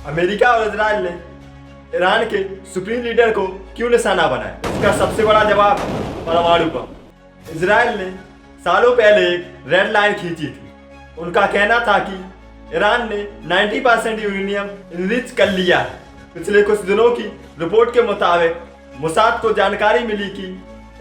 America और Israel ने Iran के सुप्रीम लीडर को क्यों निशाना बनाया? इसका सबसे बड़ा जवाब परमाणु बम। इजराइल ने सालों पहले एक रेड लाइन खींची थी। उनका कहना था कि ईरान ने 90% यूरेनियम इनरिच कर लिया है। पिछले कुछ दिनों की रिपोर्ट के मुताबिक मोसाद को जानकारी मिली कि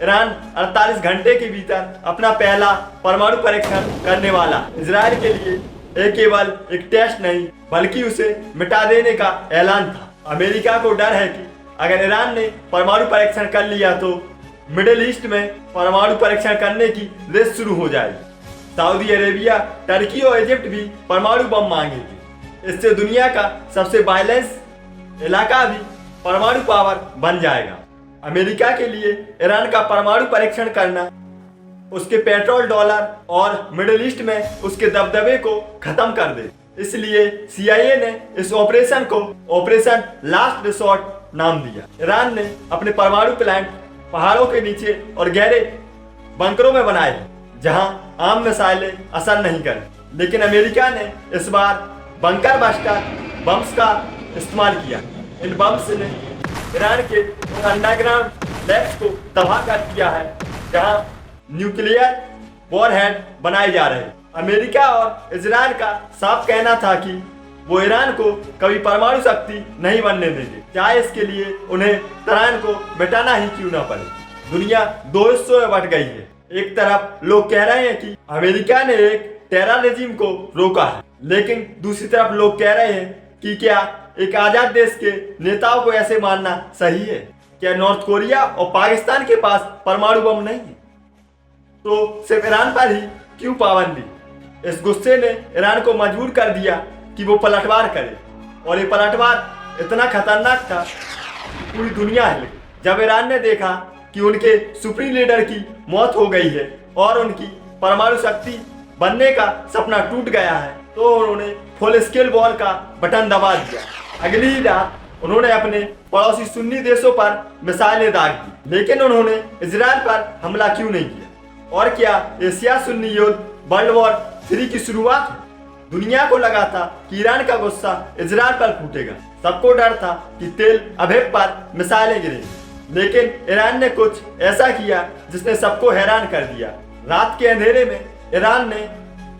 ईरान 48 घंटे के भीतर अपना पहला परमाणु परीक्षण करने वाला। इजराइल के लिए ये केवल एक टेस्ट नहीं बल्कि उसे मिटा देने का ऐलान था। अमेरिका को डर है कि अगर ईरान ने परमाणु परीक्षण कर लिया तो मिडिल ईस्ट में परमाणु परीक्षण करने की रेस शुरू हो जाएगी। सऊदी अरेबिया, टर्की और इजिप्ट भी परमाणु बम मांगेगी। इससे दुनिया का सबसे वायलेंस इलाका भी परमाणु पावर बन जाएगा। अमेरिका के लिए ईरान का परमाणु परीक्षण करना उसके पेट्रोल डॉलर और मिडिल ईस्ट में उसके दबदबे को खत्म कर दे। इसलिए CIA ने इस ऑपरेशन को ऑपरेशन लास्ट रिसोर्ट नाम दिया। ईरान ने अपने परमाणु प्लांट पहाड़ों के नीचे और गहरे बंकरों में बनाए हैं जहां आम मिसाइलें असर नहीं करें। लेकिन अमेरिका ने इस बार बंकर बस्टर बम्स का इस्तेमाल किया। इन बम्स ने ईरान के अंडरग्राउंड लैब्स को तबाह कर दिया है जहां न्यूक्लियर वॉरहेड बनाए जा रहे हैं। अमेरिका और इजराइल का साफ कहना था कि वो ईरान को कभी परमाणु शक्ति नहीं बनने देंगे, चाहे इसके लिए उन्हें तेहरान को मिटाना ही क्यों न पड़े। दुनिया दो हिस्सों में बट गई है। एक तरफ लोग कह रहे हैं कि अमेरिका ने एक टेरर रेजिम को रोका है, लेकिन दूसरी तरफ लोग कह रहे हैं कि क्या एक आजाद देश के नेताओं को ऐसे मानना सही है? क्या नॉर्थ कोरिया और पाकिस्तान के पास परमाणु बम नहीं है तो सिर्फ ईरान पर ही क्यों पाबंदी? इस गुस्से ने ईरान को मजबूर कर दिया कि वो पलटवार करे, और ये पलटवार इतना खतरनाक था कि पूरी दुनिया हिल गई। जब ईरान ने देखा कि उनके सुप्रीम लीडर की मौत हो गई है और उनकी परमाणु शक्ति बनने का सपना टूट गया है तो उन्होंने फुल स्केल वॉर का बटन दबा दिया। अगली ही रात उन्होंने अपने पड़ोसी सुन्नी देशों पर मिसाइलें दाग दी। लेकिन उन्होंने इजराइल पर हमला क्यों नहीं किया? और क्या एशिया सुन्नी युद्ध वर्ल्ड वॉर 3 की शुरुआत है? दुनिया को लगा था कि ईरान का गुस्सा इजराइल पर फूटेगा। सबको डर था कि तेल अवीव पर मिसाइलें गिरेंगी। लेकिन ईरान ने कुछ ऐसा किया जिसने सबको हैरान कर दिया। रात के अंधेरे में ईरान ने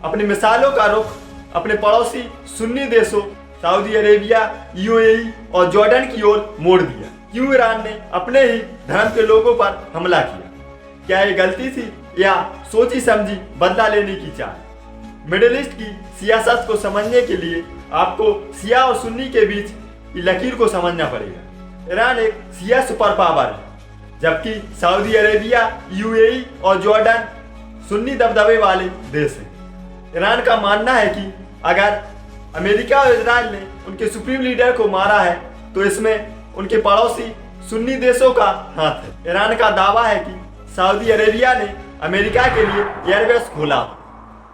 अपनी मिसाइलों का रुख अपने पड़ोसी सुन्नी देशों सऊदी अरेबिया, UAE और जॉर्डन की ओर मोड़ दिया। क्यों ईरान ने अपने ही धर्म के लोगों पर हमला किया? क्या ये गलती थी या सोची समझी बदला लेने की चाह? मिडिल ईस्ट की सियासत को समझने के लिए आपको शिया और सुन्नी के बीच की लकीर को समझना पड़ेगा। ईरान एक शिया सुपर पावर है, जबकि सऊदी अरेबिया, UAE और जॉर्डन सुन्नी दबदबे वाले देश हैं। ईरान का मानना है कि अगर अमेरिका और इजराइल ने उनके सुप्रीम लीडर को मारा है तो इसमें उनके पड़ोसी सुन्नी देशों का हाथ है। ईरान का दावा है कि सऊदी अरेबिया ने अमेरिका के लिए एयरबेस खोला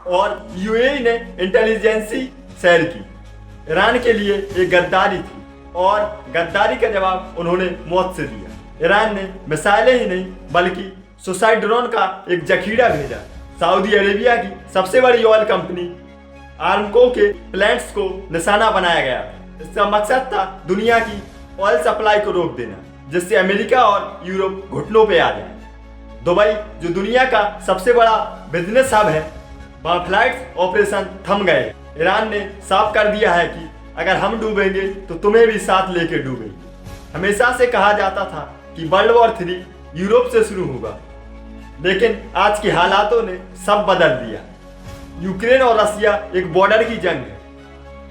और UAE ने इंटेलिजेंसी शेयर की। ईरान के लिए एक गद्दारी थी और गद्दारी का जवाब उन्होंने मौत से दिया। ईरान ने मिसाइलें ही नहीं बल्कि सुसाइड ड्रोन का एक जखीरा भेजा। सऊदी अरेबिया की सबसे बड़ी ऑयल कंपनी आर्मको के प्लांट्स को निशाना बनाया गया। इसका मकसद था दुनिया की ऑयल सप्लाई को रोक देना, जिससे अमेरिका और यूरोप घुटनों पे आ जाए। दुबई, जो दुनिया का सबसे बड़ा बिजनेस हब है, वहाँ फ्लाइट्स ऑपरेशन थम गए। ईरान ने साफ कर दिया है कि अगर हम डूबेंगे तो तुम्हें भी साथ लेके डूबेंगे। हमेशा से कहा जाता था कि वर्ल्ड वॉर 3 यूरोप से शुरू होगा, लेकिन आज के हालातों ने सब बदल दिया। यूक्रेन और रसिया एक बॉर्डर की जंग है।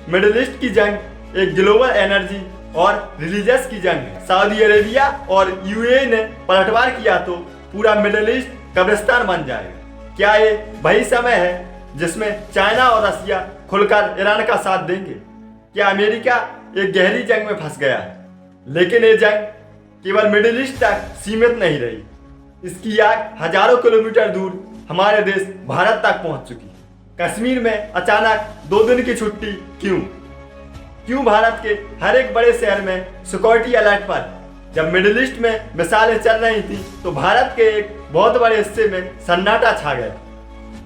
मिडिल ईस्ट की जंग एक ग्लोबल एनर्जी और रिलीजियस की जंग है। सऊदी अरेबिया और UAE ने पलटवार किया तो पूरा मिडिल ईस्ट कब्रिस्तान बन जाएगा। क्या ये वही समय है जिसमें चाइना और रसिया खुलकर ईरान का साथ देंगे? क्या अमेरिका एक गहरी जंग में फंस गया है? लेकिन ये जंग केवल मिडिल ईस्ट तक सीमित नहीं रही। इसकी आग हजारों किलोमीटर दूर हमारे देश भारत तक पहुंच चुकी है। कश्मीर में अचानक 2 दिन की छुट्टी क्यों? क्यों भारत के हर एक बड़े शहर में सिक्योरिटी अलर्ट पर? जब मिडिल ईस्ट में मिसाइलें चल रही थी तो भारत के एक बहुत बड़े हिस्से में सन्नाटा छा गया।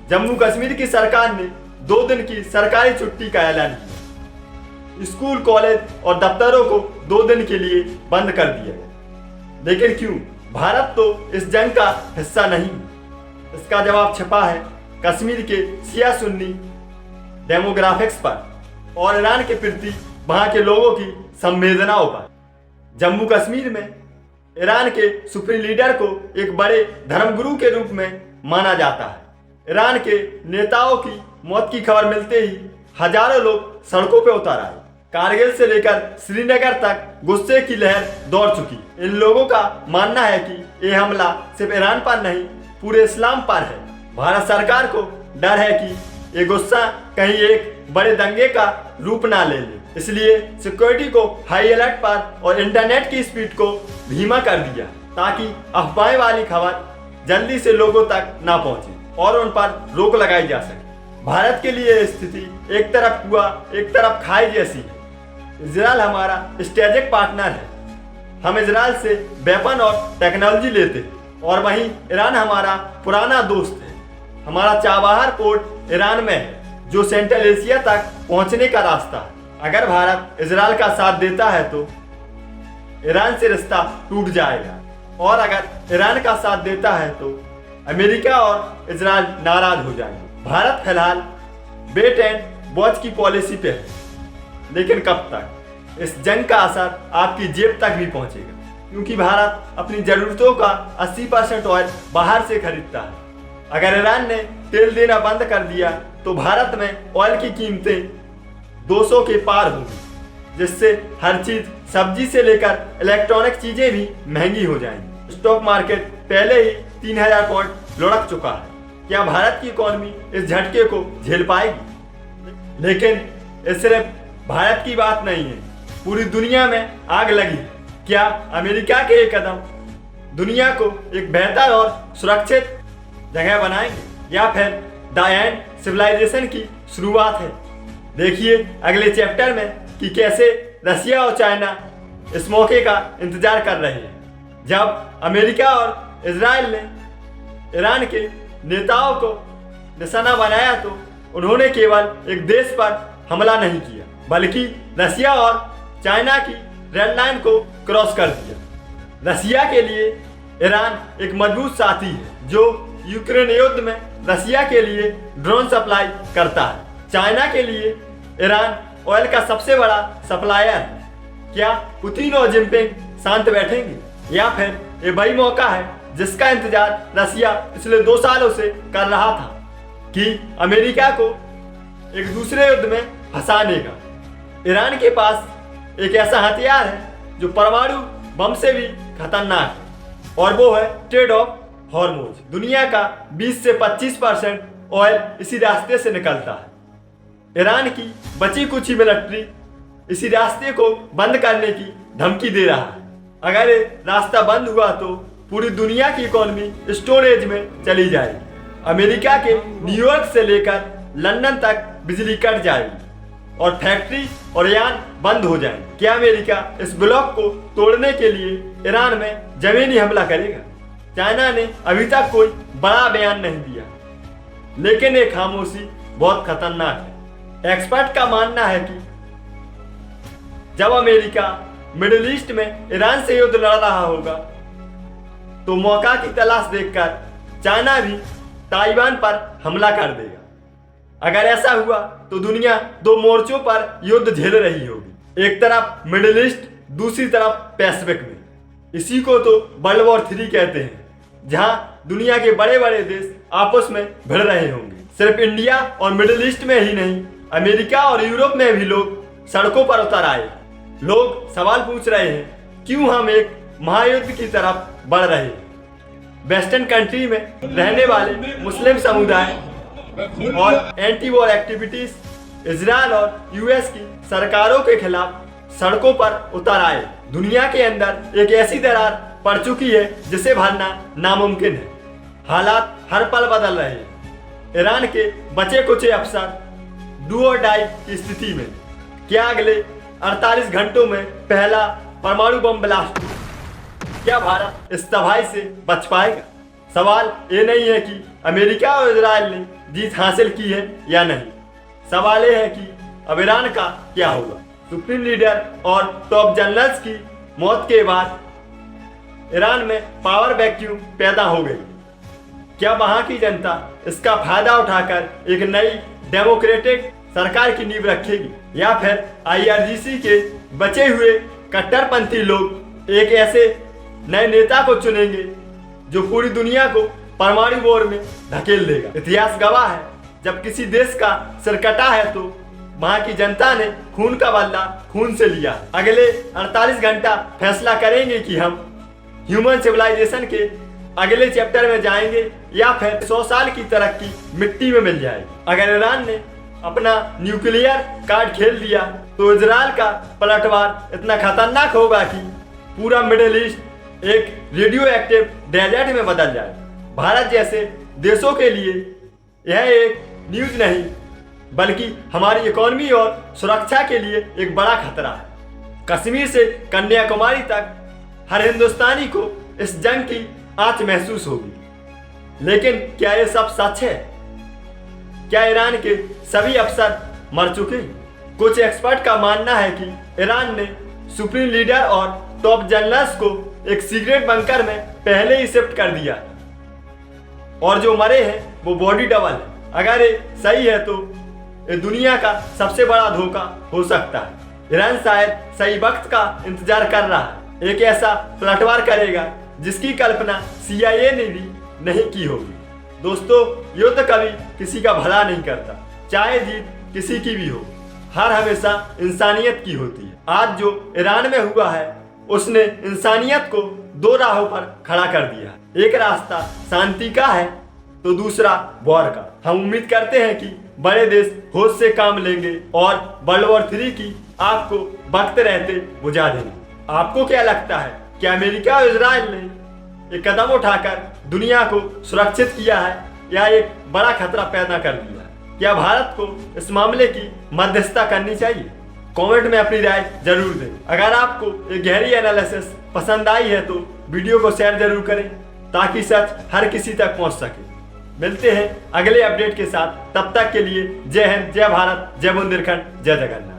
जम्मू कश्मीर की सरकार ने 2 दिन की सरकारी छुट्टी का ऐलान किया। स्कूल, कॉलेज और दफ्तरों को 2 दिन के लिए बंद कर दिया गया। लेकिन क्यों? भारत तो इस जंग का हिस्सा नहीं। इसका जवाब छिपा है कश्मीर के शिया सुन्नी डेमोग्राफिक्स पर और ईरान के प्रति वहां के लोगों की संवेदनाओं पर। जम्मू कश्मीर में ईरान के सुप्रीम लीडर को एक बड़े धर्मगुरु के रूप में माना जाता है। ईरान के नेताओं की मौत की खबर मिलते ही हजारों लोग सड़कों पर उतर आए। कारगिल से लेकर श्रीनगर तक गुस्से की लहर दौड़ चुकी। इन लोगों का मानना है कि ये हमला सिर्फ ईरान पर नहीं, पूरे इस्लाम पर है। भारत सरकार को डर है कि ये गुस्सा कहीं एक बड़े दंगे का रूप ना ले ले, इसलिए सिक्योरिटी को हाई अलर्ट पर और इंटरनेट की स्पीड को धीमा कर दिया ताकि अफवाह वाली खबर जल्दी से लोगों तक ना पहुंचे और उन पर रोक लगाई जा सके। भारत के लिए स्थिति एक तरफ कुआं एक तरफ खाई जैसी है। इजराइल हमारा स्ट्रेटेजिक पार्टनर है। हम इजराइल से वेपन और टेक्नोलॉजी लेते हैं और वहीं ईरान हमारा पुराना दोस्त है। हमारा चाबहार पोर्ट ईरान में है जो सेंट्रल एशिया तक पहुंचने का रास्ता है। अगर भारत इजराइल का साथ देता है तो ईरान से रिश्ता टूट जाएगा और अगर ईरान का साथ देता है तो अमेरिका और इजराइल नाराज हो जाएंगे। भारत फिलहाल वेट एंड वॉच की पॉलिसी पे है, लेकिन कब तक? इस जंग का असर आपकी जेब तक भी पहुंचेगा क्योंकि भारत अपनी जरूरतों का 80% ऑयल बाहर से खरीदता है। अगर ईरान ने तेल देना बंद कर दिया तो भारत में ऑयल की कीमतें 200 के पार होंगी, जिससे हर चीज सब्जी से लेकर इलेक्ट्रॉनिक चीजें भी महंगी हो जाएंगी। स्टॉक मार्केट पहले ही 3000 पॉइंट लुढ़क चुका है। क्या भारत की इकोनॉमी इस झटके को झेल पाएगी? लेकिन ये सिर्फ भारत की बात नहीं है, पूरी दुनिया में आग लगी। क्या अमेरिका के ये कदम दुनिया को एक बेहतर और सुरक्षित जगह बनाएंगे या फिर द एंड सिविलाइजेशन की शुरुआत है? देखिए अगले चैप्टर में कि कैसे रशिया और चाइना इस मौके का इंतजार कर रहे हैं। जब अमेरिका और इजराइल ने ईरान के नेताओं को निशाना बनाया तो उन्होंने केवल एक देश पर हमला नहीं किया बल्कि रशिया और चाइना की रेड लाइन को क्रॉस कर दिया। रशिया के लिए ईरान एक मजबूत साथी है जो यूक्रेन युद्ध में रशिया के लिए ड्रोन सप्लाई करता है। चाइना के लिए ईरान ऑयल का सबसे बड़ा सप्लायर है। क्या पुतिन और जिनपिंग शांत बैठेंगे या फिर ये वही मौका है जिसका इंतजार रशिया पिछले 2 सालों से कर रहा था कि अमेरिका को एक दूसरे युद्ध में फंसाने का? ईरान के पास एक ऐसा हथियार है जो परमाणु बम से भी खतरनाक है और वो है स्ट्रेट ऑफ हॉर्मुज। दुनिया का 20 से 25% ऑयल इसी रास्ते से निकलता है। ईरान की बची कुची मिलिट्री इसी रास्ते को बंद करने की धमकी दे रहा है। अगर ये रास्ता बंद हुआ तो पूरी दुनिया की इकोनॉमी स्टोरेज में चली जाएगी। अमेरिका के न्यूयॉर्क से लेकर लंदन तक बिजली कट जाएगी और फैक्ट्री और यान बंद हो जाएंगे। क्या अमेरिका इस ब्लॉक को तोड़ने के लिए ईरान में जमीनी हमला करेगा? चाइना ने अभी तक कोई बड़ा बयान नहीं दिया, लेकिन ये खामोशी बहुत खतरनाक है। एक्सपर्ट का मानना है कि जब अमेरिका मिडिल ईस्ट में ईरान से युद्ध लड़ रहा होगा तो मौका की तलाश देखकर चाइना भी ताइवान पर हमला कर देगा। अगर ऐसा हुआ तो दुनिया 2 मोर्चों पर युद्ध झेल रही होगी, एक तरफ मिडिल ईस्ट, दूसरी तरफ पैसिफिक में। इसी को तो वर्ल्ड वॉर 3 कहते हैं, जहां दुनिया के बड़े बड़े देश आपस में भिड़ रहे होंगे। सिर्फ इंडिया और मिडिल ईस्ट में ही नहीं, अमेरिका और यूरोप में भी लोग सड़कों पर उतर आए। लोग सवाल पूछ रहे हैं, क्यों हम एक महायुद्ध की तरफ बढ़ रहे हैं? वेस्टर्न कंट्री में रहने वाले मुस्लिम समुदाय और एंटी वॉर एक्टिविटीज इजराइल और यूएस की सरकारों के खिलाफ सड़कों पर उतर आए। दुनिया के अंदर एक ऐसी दरार पड़ चुकी है जिसे भरना नामुमकिन है। हालात हर पल बदल रहे हैं। ईरान के बचे कुचे अफसर डू और डाई की स्थिति में। क्या अगले 48 घंटों में पहला परमाणु बम ब्लास्ट? क्या भारत इस तबाही से बच पाएगा? सवाल ये नहीं है कि अमेरिका और इजराइल ने जीत हासिल की है या नहीं, सवाल ये है कि अब ईरान का क्या होगा। सुप्रीम लीडर और टॉप जनरल्स की मौत के बाद ईरान में पावर वैक्यूम पैदा हो गई। क्या वहां की जनता इसका फायदा उठाकर एक नई डेमोक्रेटिक सरकार की नींव रखेगी, या फिर IRGC के बचे हुए कट्टरपंथी लोग एक ऐसे नए नेता को चुनेंगे जो पूरी दुनिया को परमाणु वॉर में धकेल देगा? इतिहास गवाह है, जब किसी देश का सिर कटा है तो वहां की जनता ने खून का बदला खून से लिया। अगले 48 घंटा फैसला करेंगे कि हम ह्यूमन सिविलाइजेशन के अगले चैप्टर में जाएंगे या फिर 100 साल की तरक्की मिट्टी में मिल जाएगी। अगर ईरान ने अपना न्यूक्लियर कार्ड खेल दिया तो इजराइल का पलटवार इतना खतरनाक होगा कि पूरा मिडिल ईस्ट एक रेडियो एक्टिव डेजर्ट में बदल जाए। भारत जैसे देशों के लिए यह एक न्यूज नहीं बल्कि हमारी इकोनॉमी और सुरक्षा के लिए एक बड़ा खतरा है। कश्मीर से कन्याकुमारी तक हर हिंदुस्तानी को इस जंग की आंच महसूस होगी। लेकिन क्या यह सब सच है? क्या ईरान के सभी अफसर मर चुके? कुछ एक्सपर्ट का मानना है कि ईरान ने सुप्रीम लीडर और टॉप जनरल्स को एक सीक्रेट बंकर में पहले ही शिफ्ट कर दिया और जो मरे हैं वो बॉडी डबल है। अगर ये सही है तो ये दुनिया का सबसे बड़ा धोखा हो सकता है। ईरान शायद सही वक्त का इंतजार कर रहा है, एक ऐसा पलटवार करेगा जिसकी कल्पना CIA ने भी नहीं की होगी। दोस्तों, युद्ध कभी किसी का भला नहीं करता, चाहे जीत किसी की भी हो, हार हमेशा इंसानियत की होती है। आज जो ईरान में हुआ है उसने इंसानियत को दो राहों पर खड़ा कर दिया। एक रास्ता शांति का है तो दूसरा वॉर का। हम उम्मीद करते हैं कि बड़े देश होश से काम लेंगे और वर्ल्ड वॉर 3 की आग को वक्त रहते बुझा देंगे। आपको क्या लगता है, क्या अमेरिका और इजराइल ने एक कदम उठाकर दुनिया को सुरक्षित किया है या एक बड़ा खतरा पैदा कर दिया है? क्या भारत को इस मामले की मध्यस्थता करनी चाहिए? कमेंट में अपनी राय जरूर दें। अगर आपको ये गहरी एनालिसिस पसंद आई है तो वीडियो को शेयर जरूर करें ताकि सच हर किसी तक पहुंच सके। मिलते हैं अगले अपडेट के साथ, तब तक के लिए जय हिंद, जय भारत, जय बुंदेलखंड, जय जगन्नाथ।